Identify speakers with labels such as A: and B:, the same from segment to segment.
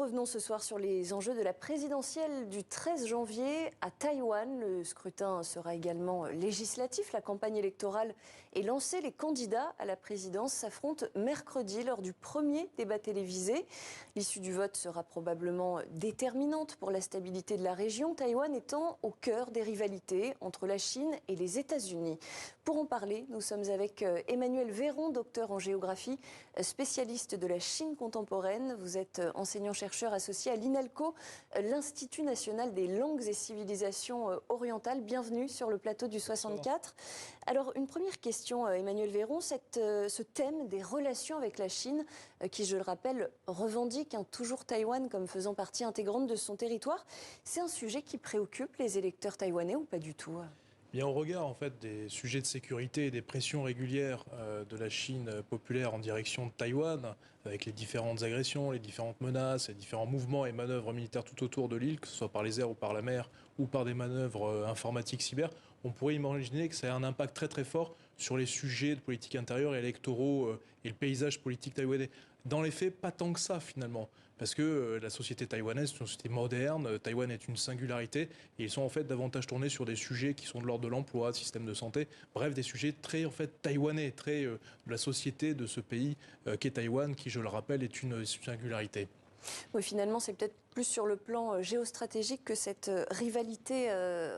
A: revenons ce soir sur les enjeux de la présidentielle du 13 janvier à Taïwan. Le scrutin sera également législatif. La campagne électorale est lancée. Les candidats à la présidence s'affrontent mercredi lors du premier débat télévisé. L'issue du vote sera probablement déterminante pour la stabilité de la région, Taïwan étant au cœur des rivalités entre la Chine et les États-Unis. Pour en parler, nous sommes avec Emmanuel Véron, docteur en géographie, spécialiste de la Chine contemporaine. Vous êtes enseignant-chercheur associé à l'INALCO, l'Institut national des langues et civilisations orientales. Bienvenue sur le plateau du 64. Alors, une première question, Emmanuel Véron. Ce thème des relations avec la Chine, qui, je le rappelle, revendique toujours Taïwan comme faisant partie intégrante de son territoire, c'est un sujet qui préoccupe les électeurs taïwanais ou pas du tout ?
B: Bien, au regard en fait des sujets de sécurité et des pressions régulières de la Chine populaire en direction de Taïwan, avec les différentes agressions, les différentes menaces, les différents mouvements et manœuvres militaires tout autour de l'île, que ce soit par les airs ou par la mer, ou par des manœuvres informatiques cyber, on pourrait imaginer que ça a un impact très très fort sur les sujets de politique intérieure et électoraux et le paysage politique taïwanais. Dans les faits, pas tant que ça finalement, parce que la société taïwanaise est une société moderne, Taïwan est une singularité, et ils sont en fait davantage tournés sur des sujets qui sont de l'ordre de l'emploi, système de santé, bref, des sujets très en fait taïwanais, très de la société de ce pays qu'est Taïwan, qui, je le rappelle, est une singularité.
A: Oui, finalement, c'est peut-être plus sur le plan géostratégique que cette rivalité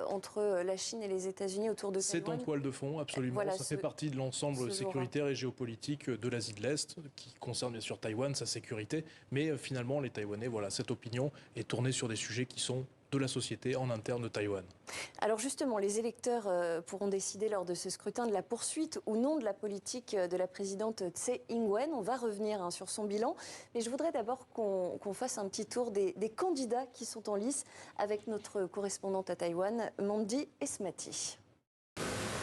A: entre la Chine et les États-Unis autour de Taïwan.
B: C'est en toile de fond, absolument. Voilà, ça fait partie de l'ensemble sécuritaire et géopolitique de l'Asie de l'Est, qui concerne bien sûr Taïwan, sa sécurité. Mais finalement, les Taïwanais, voilà, cette opinion est tournée sur des sujets qui sont de la société en interne de Taïwan.
A: Alors justement, les électeurs pourront décider lors de ce scrutin de la poursuite ou non de la politique de la présidente Tsai Ing-wen. On va revenir sur son bilan. Mais je voudrais d'abord qu'on fasse un petit tour des candidats qui sont en lice avec notre correspondante à Taïwan, Mandy Esmati.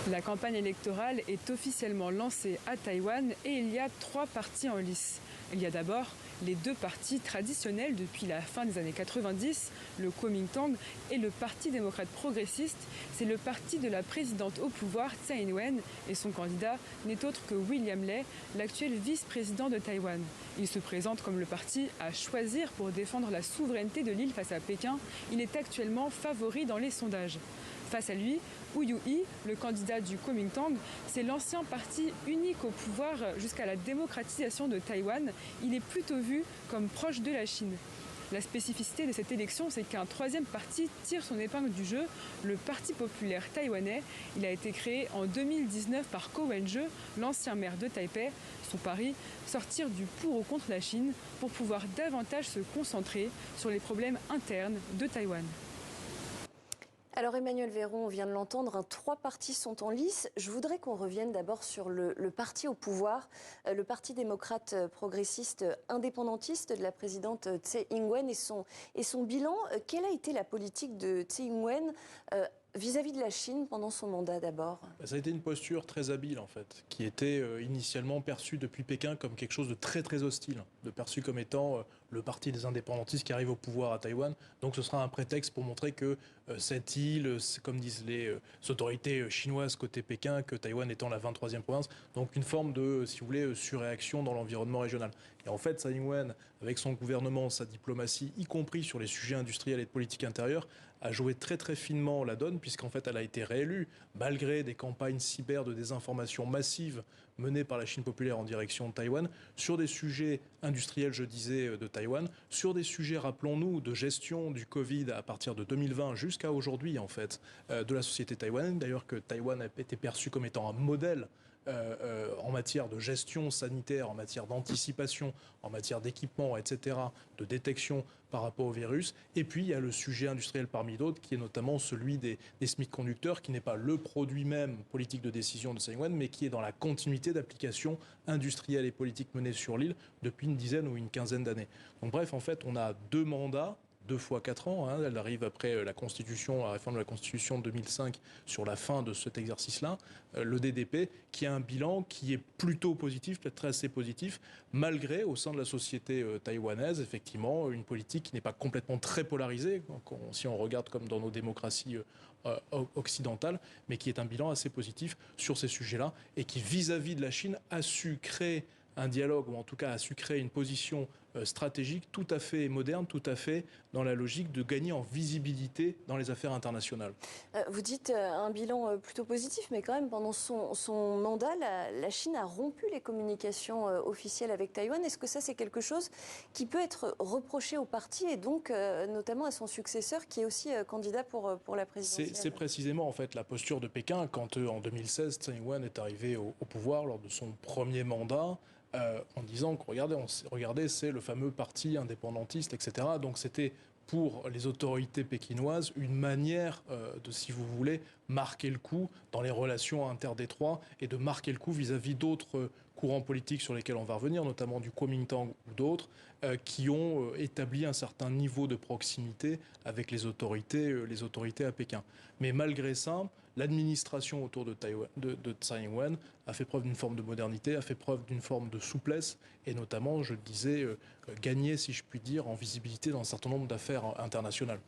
C: La campagne électorale est officiellement lancée à Taïwan et il y a 3 partis en lice. Il y a d'abord les 2 partis traditionnels depuis la fin des années 90, le Kuomintang et le Parti démocrate progressiste. C'est le parti de la présidente au pouvoir Tsai Ing-wen et son candidat n'est autre que William Lai, l'actuel vice-président de Taïwan. Il se présente comme le parti à choisir pour défendre la souveraineté de l'île face à Pékin. Il est actuellement favori dans les sondages. Face à lui, Hu Yu-hi, le candidat du Kuomintang, c'est l'ancien parti unique au pouvoir jusqu'à la démocratisation de Taïwan. Il est plutôt vu comme proche de la Chine. La spécificité de cette élection, c'est qu'un 3e parti tire son épingle du jeu, le Parti populaire taïwanais. Il a été créé en 2019 par Ko Wen-je, l'ancien maire de Taipei. Son pari, sortir du pour ou contre la Chine pour pouvoir davantage se concentrer sur les problèmes internes de Taïwan.
A: Alors Emmanuel Véron, on vient de l'entendre, 3 partis sont en lice. Je voudrais qu'on revienne d'abord sur le parti au pouvoir, le Parti démocrate progressiste indépendantiste de la présidente Tsai Ing-wen et son bilan. Quelle a été la politique de Tsai Ing-wen vis-à-vis de la Chine pendant son mandat d'abord?
B: Ça a été une posture très habile en fait, qui était initialement perçue depuis Pékin comme quelque chose de très très hostile, perçu comme étant le parti des indépendantistes qui arrive au pouvoir à Taïwan. Donc ce sera un prétexte pour montrer que cette île, comme disent les autorités chinoises côté Pékin, que Taïwan étant la 23e province, donc une forme de, si vous voulez, surréaction dans l'environnement régional. Et en fait, Tsai Ing-wen, avec son gouvernement, sa diplomatie, y compris sur les sujets industriels et de politique intérieure, a joué très très finement la donne, puisqu'en fait elle a été réélue, malgré des campagnes cyber de désinformation massives menées par la Chine populaire en direction de Taïwan, sur des sujets industriels, je disais, de Taïwan, sur des sujets, rappelons-nous, de gestion du Covid à partir de 2020 jusqu'à aujourd'hui, en fait, de la société taïwanaise. D'ailleurs que Taïwan a été perçu comme étant un modèle en matière de gestion sanitaire, en matière d'anticipation, en matière d'équipement, etc., de détection par rapport au virus. Et puis, il y a le sujet industriel parmi d'autres, qui est notamment celui des semi-conducteurs, qui n'est pas le produit même politique de décision de Tsai Ing-wen, mais qui est dans la continuité d'application industrielle et politique menée sur l'île depuis une dizaine ou une quinzaine d'années. Donc bref, en fait, on a 2 mandats, 2 fois 4 ans. Elle arrive après la réforme de la Constitution de 2005 sur la fin de cet exercice-là. Le DDP, qui a un bilan qui est plutôt positif, peut-être très assez positif, malgré, au sein de la société taïwanaise, effectivement, une politique qui n'est pas complètement très polarisée, si on regarde comme dans nos démocraties occidentales, mais qui est un bilan assez positif sur ces sujets-là, et qui, vis-à-vis de la Chine, a su créer un dialogue, ou en tout cas a su créer une position stratégique, tout à fait moderne, tout à fait dans la logique de gagner en visibilité dans les affaires internationales.
A: Vous dites un bilan plutôt positif, mais quand même, pendant son mandat, la Chine a rompu les communications officielles avec Taïwan. Est-ce que ça, c'est quelque chose qui peut être reproché au parti et donc notamment à son successeur qui est aussi candidat pour la présidentielle?
B: C'est précisément en fait la posture de Pékin quand en 2016, Tsai Ing-wen est arrivé au pouvoir lors de son premier mandat. En disant que regardez, c'est le fameux parti indépendantiste, etc. Donc c'était pour les autorités pékinoises une manière de, si vous voulez, marquer le coup dans les relations interdétroits et de marquer le coup vis-à-vis d'autres courants politiques sur lesquels on va revenir, notamment du Kuomintang ou d'autres, qui ont établi un certain niveau de proximité avec les autorités à Pékin. Mais malgré ça, l'administration autour de Tsai Ing-wen a fait preuve d'une forme de modernité, a fait preuve d'une forme de souplesse, et notamment, je le disais, gagner, si je puis dire, en visibilité dans un certain nombre d'affaires internationales.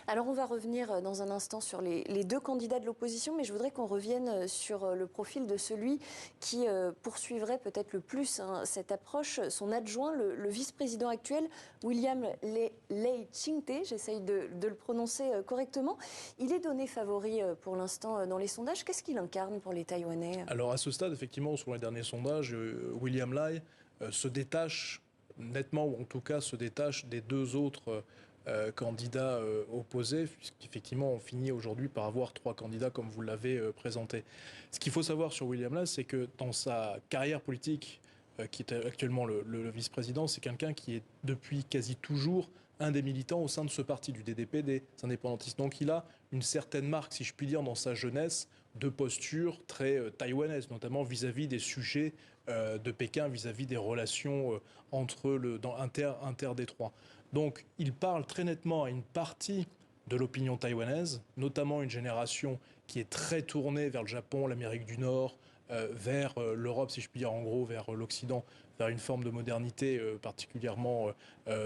A: Alors on va revenir dans un instant sur les deux candidats de l'opposition, mais je voudrais qu'on revienne sur le profil de celui qui poursuivrait peut-être le plus cette approche, son adjoint, le vice-président actuel, William Lei Ching-te, j'essaye de le prononcer correctement. Il est donné favori pour l'instant dans les sondages. Qu'est-ce qu'il incarne pour les Taïwanais?
B: Alors à ce stade, effectivement, sur les derniers sondages, William Lai se détache nettement, ou en tout cas se détache des deux autres candidats opposés, puisqu'effectivement on finit aujourd'hui par avoir 3 candidats comme vous l'avez présenté. Ce qu'il faut savoir sur William Lai, c'est que dans sa carrière politique, qui est actuellement le vice-président, c'est quelqu'un qui est depuis quasi toujours un des militants au sein de ce parti, du DDP, des indépendantistes. Donc il a une certaine marque, si je puis dire, dans sa jeunesse, de posture très taïwanaise, notamment vis-à-vis des sujets de Pékin, vis-à-vis des relations interdétroits. Donc il parle très nettement à une partie de l'opinion taïwanaise, notamment une génération qui est très tournée vers le Japon, l'Amérique du Nord, vers l'Europe, si je puis dire, en gros, vers l'Occident, vers une forme de modernité particulièrement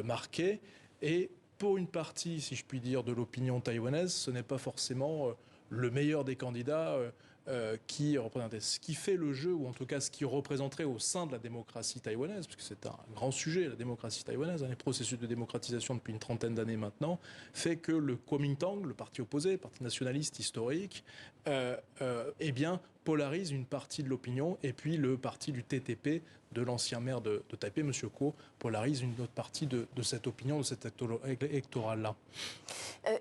B: marquée. Et pour une partie, si je puis dire, de l'opinion taïwanaise, ce n'est pas forcément le meilleur des candidats qui représentait. Ce qui fait le jeu, ou en tout cas ce qui représenterait au sein de la démocratie taïwanaise, puisque c'est un grand sujet, la démocratie taïwanaise, les processus de démocratisation depuis une trentaine d'années maintenant, fait que le Kuomintang, le parti opposé, le parti nationaliste historique, eh bien, polarise une partie de l'opinion, et puis le parti du TTP, de l'ancien maire de Taipei, M. Kuo, polarise une autre partie de cette opinion, de cet électoral-là.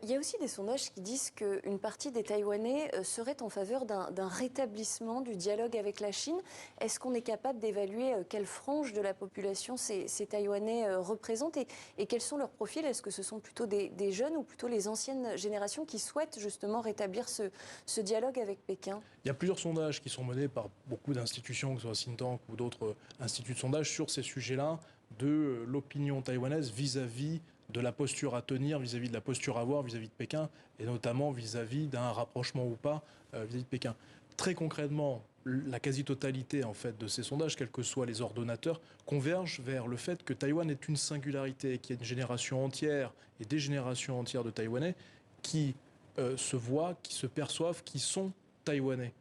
A: Il y a aussi des sondages qui disent qu'une partie des Taïwanais serait en faveur d'un rétablissement du dialogue avec la Chine. Est-ce qu'on est capable d'évaluer quelle frange de la population ces Taïwanais représentent et quels sont leurs profils? Est-ce que ce sont plutôt des jeunes ou plutôt les anciennes générations qui souhaitent justement rétablir ce dialogue avec Pékin?
B: Il y a plusieurs sondages qui sont menés par beaucoup d'institutions, que ce soit think tank ou d'autres instituts de sondage, sur ces sujets-là, de l'opinion taïwanaise vis-à-vis de la posture à tenir, vis-à-vis de la posture à avoir vis-à-vis de Pékin, et notamment vis-à-vis d'un rapprochement ou pas vis-à-vis de Pékin. Très concrètement, la quasi-totalité en fait de ces sondages, quels que soient les ordonnateurs, convergent vers le fait que Taïwan est une singularité, qu'il y a une génération entière et des générations entières de Taïwanais qui se voient, qui se perçoivent, qui sont taïwanais,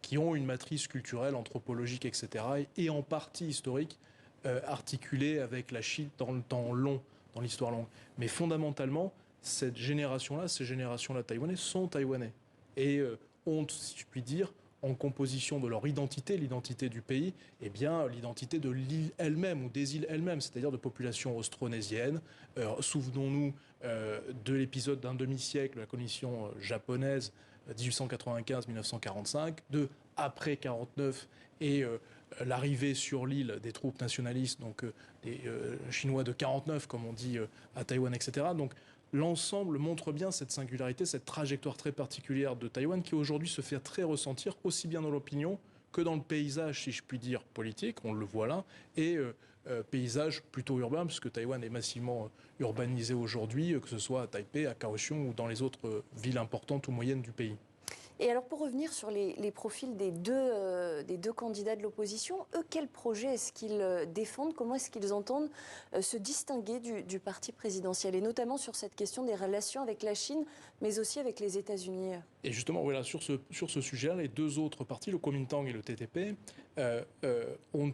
B: qui ont une matrice culturelle, anthropologique, etc., et en partie historique, articulée avec la Chine dans le temps long, dans l'histoire longue. Mais fondamentalement, cette génération-là, ces générations-là taïwanais sont taïwanais. Et ont, si je puis dire, en composition de leur identité, l'identité du pays, eh bien l'identité de l'île elle-même ou des îles elles-mêmes, c'est-à-dire de populations austronésiennes. Souvenons-nous de l'épisode d'un demi-siècle de la colonisation japonaise 1895-1945, de après 49 et l'arrivée sur l'île des troupes nationalistes, donc des Chinois de 49, comme on dit à Taïwan, etc. Donc l'ensemble montre bien cette singularité, cette trajectoire très particulière de Taïwan qui aujourd'hui se fait très ressentir aussi bien dans l'opinion que dans le paysage, si je puis dire, politique, on le voit là, et paysage plutôt urbain, puisque Taïwan est massivement urbanisé aujourd'hui, que ce soit à Taipei, à Kaohsiung ou dans les autres villes importantes ou moyennes du pays.
A: Et alors pour revenir sur les profils des deux candidats de l'opposition, eux, quel projet est-ce qu'ils défendent? Comment est-ce qu'ils entendent se distinguer du parti présidentiel? Et notamment sur cette question des relations avec la Chine, mais aussi avec les États-Unis.
B: Et justement, voilà, sur ce sujet-là, les deux autres partis, le Kuomintang et le TTP, ont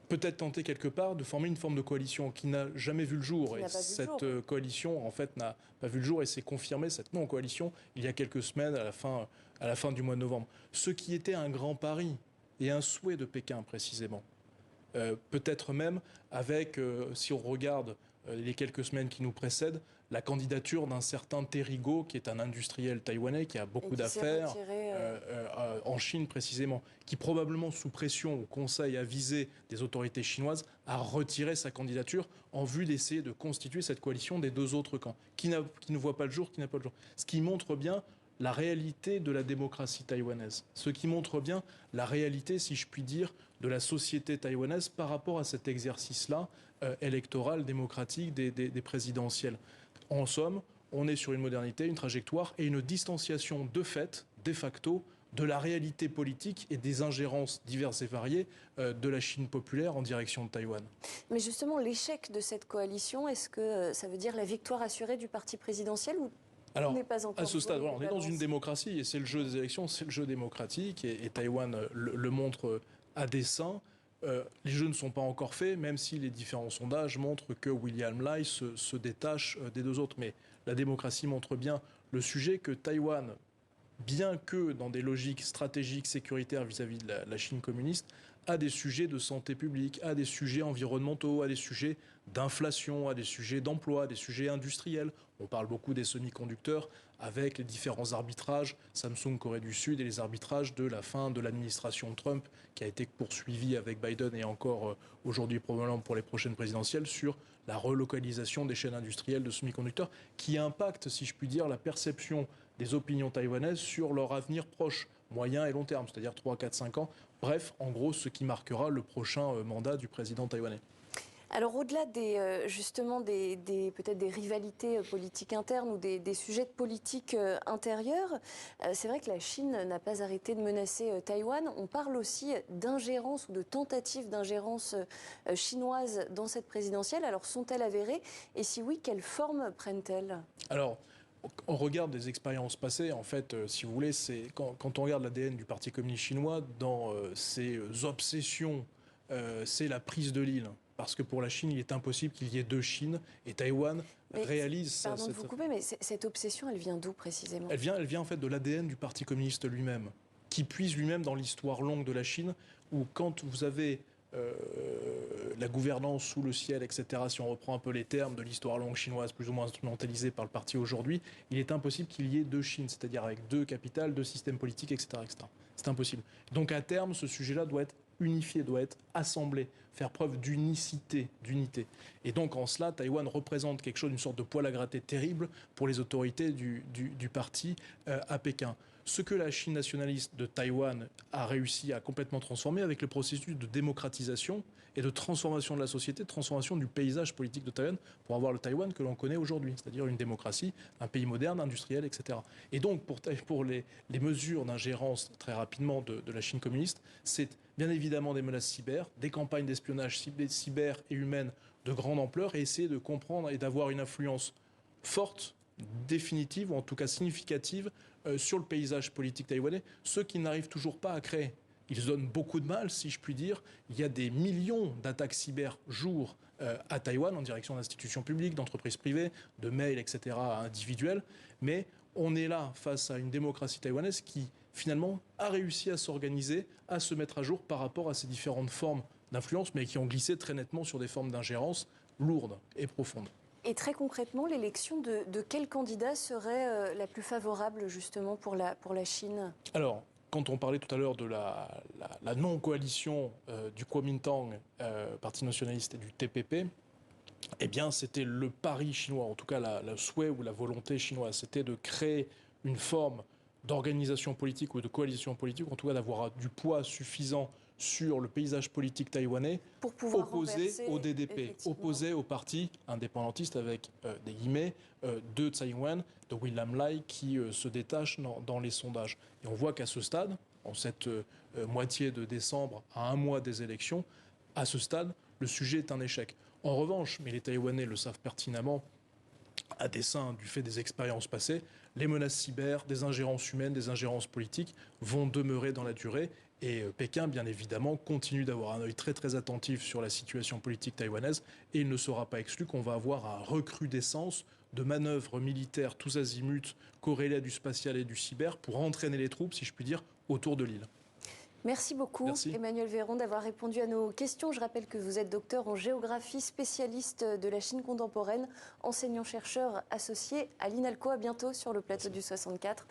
B: peut-être tenter quelque part de former une forme de coalition qui n'a jamais vu le jour. Et cette coalition, en fait, n'a pas vu le jour et s'est confirmée, cette non-coalition, il y a quelques semaines, à la fin du mois de novembre. Ce qui était un grand pari et un souhait de Pékin, précisément. Peut-être même avec, si on regarde les quelques semaines qui nous précèdent, la candidature d'un certain Terrigo, qui est un industriel taïwanais qui a beaucoup d'affaires en Chine précisément, qui probablement sous pression au Conseil avisé des autorités chinoises a retiré sa candidature en vue d'essayer de constituer cette coalition des deux autres camps, qui ne voit pas le jour, qui n'a pas le jour. Ce qui montre bien la réalité de la démocratie taïwanaise, ce qui montre bien la réalité, si je puis dire, de la société taïwanaise par rapport à cet exercice-là électoral, démocratique des présidentielles. En somme, on est sur une modernité, une trajectoire et une distanciation de fait, de facto, de la réalité politique et des ingérences diverses et variées de la Chine populaire en direction de Taïwan.
A: Mais justement, l'échec de cette coalition, est-ce que ça veut dire la victoire assurée du parti présidentiel ou
B: alors, à ce stade, voilà, on est dans une démocratie et c'est le jeu des élections, c'est le jeu démocratique et Taïwan le montre à dessein. Les jeux ne sont pas encore faits, même si les différents sondages montrent que William Lai se détache des deux autres. Mais la démocratie montre bien le sujet que Taïwan, bien que dans des logiques stratégiques sécuritaires vis-à-vis de la Chine communiste, a des sujets de santé publique, a des sujets environnementaux, a des sujets d'inflation, a des sujets d'emploi, des sujets industriels. On parle beaucoup des semi-conducteurs avec les différents arbitrages Samsung Corée du Sud et les arbitrages de la fin de l'administration Trump qui a été poursuivi avec Biden et encore aujourd'hui probablement pour les prochaines présidentielles sur la relocalisation des chaînes industrielles de semi-conducteurs qui impacte, si je puis dire, la perception des opinions taïwanaises sur leur avenir proche, moyen et long terme, c'est-à-dire 3, 4, 5 ans. Bref, en gros, ce qui marquera le prochain mandat du président taïwanais.
A: Alors au-delà justement peut-être des rivalités politiques internes ou des sujets de politique intérieure, c'est vrai que la Chine n'a pas arrêté de menacer Taïwan. On parle aussi d'ingérence ou de tentative d'ingérence chinoise dans cette présidentielle. Alors sont-elles avérées? Et si oui, quelle forme prennent-elles?
B: Alors, on regarde des expériences passées. En fait, si vous voulez, c'est quand on regarde l'ADN du Parti communiste chinois, dans ses obsessions, c'est la prise de l'île. Parce que pour la Chine, il est impossible qu'il y ait deux Chines. Et Taïwan réalise ça.
A: Pardon de vous couper, mais cette obsession, elle vient d'où précisément?
B: Elle vient en fait de l'ADN du Parti communiste lui-même, qui puise lui-même dans l'histoire longue de la Chine, où quand vous avez la gouvernance sous le ciel, etc., si on reprend un peu les termes de l'histoire longue chinoise, plus ou moins instrumentalisée par le parti aujourd'hui, il est impossible qu'il y ait deux Chines, c'est-à-dire avec deux capitales, deux systèmes politiques, etc., etc. C'est impossible. Donc à terme, ce sujet-là doit être unifié, doit être assemblé, faire preuve d'unicité, d'unité. Et donc en cela, Taïwan représente quelque chose, une sorte de poil à gratter terrible pour les autorités du parti à Pékin. Ce que la Chine nationaliste de Taïwan a réussi à complètement transformer avec le processus de démocratisation et de transformation de la société, de transformation du paysage politique de Taïwan pour avoir le Taïwan que l'on connaît aujourd'hui, c'est-à-dire une démocratie, un pays moderne, industriel, etc. Et donc pour les mesures d'ingérence très rapidement de la Chine communiste, c'est bien évidemment des menaces cyber, des campagnes d'espionnage cyber et humaines de grande ampleur et essayer de comprendre et d'avoir une influence forte, définitive ou en tout cas significative sur le paysage politique taïwanais, ce qu'ils n'arrivent toujours pas à créer. Ils donnent beaucoup de mal, si je puis dire. Il y a des millions d'attaques cyber jour à Taïwan en direction d'institutions publiques, d'entreprises privées, de mails, etc., individuels. Mais on est là face à une démocratie taïwanaise qui, finalement, a réussi à s'organiser, à se mettre à jour par rapport à ces différentes formes d'influence, mais qui ont glissé très nettement sur des formes d'ingérence lourdes et profondes.
A: Et très concrètement, l'élection de quel candidat serait la plus favorable justement pour la Chine?
B: Alors, quand on parlait tout à l'heure de la non-coalition du Kuomintang, Parti nationaliste, et du TPP, eh bien, c'était le pari chinois, en tout cas le souhait ou la volonté chinoise, c'était de créer une forme d'organisation politique ou de coalition politique, en tout cas d'avoir du poids suffisant sur le paysage politique taïwanais,
A: pour pouvoir
B: opposé au DDP, opposé au parti indépendantiste avec des guillemets de Tsai Ing-wen, de William Lai qui se détache dans les sondages. Et on voit qu'à ce stade, en cette moitié de décembre, à un mois des élections, à ce stade, le sujet est un échec. En revanche, mais les Taïwanais le savent pertinemment, à dessein du fait des expériences passées, les menaces cyber, des ingérences humaines, des ingérences politiques vont demeurer dans la durée Et Pékin, bien évidemment, continue d'avoir un œil très très attentif sur la situation politique taïwanaise et il ne sera pas exclu qu'on va avoir un recrudescence de manœuvres militaires tous azimuts corrélées à du spatial et du cyber pour entraîner les troupes, si je puis dire, autour de l'île.
A: Merci beaucoup,
B: Merci.
A: Emmanuel Véron, d'avoir répondu à nos questions. Je rappelle que vous êtes docteur en géographie, spécialiste de la Chine contemporaine, enseignant-chercheur associé à l'INALCO. À bientôt sur le plateau du 64.